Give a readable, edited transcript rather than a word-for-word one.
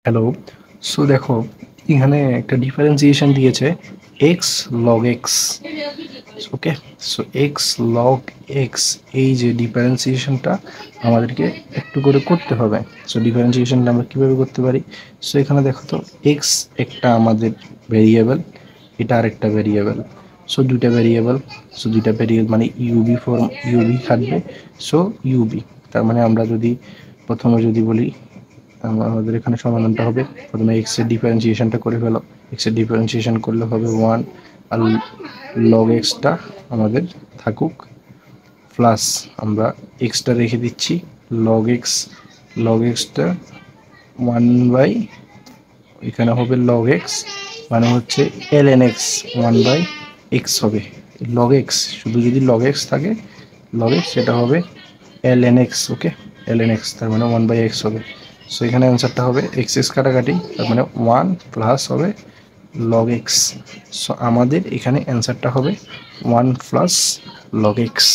Hello. So দেখো, এখানে একটা ডিফারেন্সিয়েশন দিয়েছে এক্স লগ এক্স। ওকে, সো এক্স লগ এক্স, এই যে ডিফারেন্সিয়েশনটা আমাদেরকে একটু করে করতে হবে। সো ডিফারেন্সিয়েশনটা আমরা কীভাবে করতে পারি? সো এখানে দেখো তো, এক্স একটা আমাদের ভেরিয়েবল, এটা আরেকটা ভেরিয়েবল। সো দুইটা ভেরিয়েবল, সো দুইটা ভেরিয়েবল মানে ইউবি ফর্ম, ইউবি থাকবে। সো ইউবি, তার মানে আমরা যদি প্রথমে যদি বলি, আমাদের এখানে সমাধানটা হবে, প্রথমে এক্স এর ডিফারেন্সিয়েশনটা করে ফেলো। এক্স এর ডিফারেন্সিয়েশন করলে হবে 1, আর লগ এক্সটা আমাদের থাকুক, প্লাস আমরা এক্সটা রেখে দিচ্ছি, লগ এক্সটা 1 বাই, এখানে হবে লগ এক্স, মানে হচ্ছে ln এক্স 1/x হবে। লগ এক্স, শুধু যদি লগ এক্স থাকে, লগ এক্স সেটা হবে ln এক্স। ওকে, ln এক্স তার মানে 1/x হবে। সো এখানে অ্যান্সারটা হবে এক্স এক্স কাটাকাটি, তার মানে 1 প্লাস হবে লগ এক্স। সো আমাদের এখানে অ্যান্সারটা হবে 1 প্লাস লগ এক্স।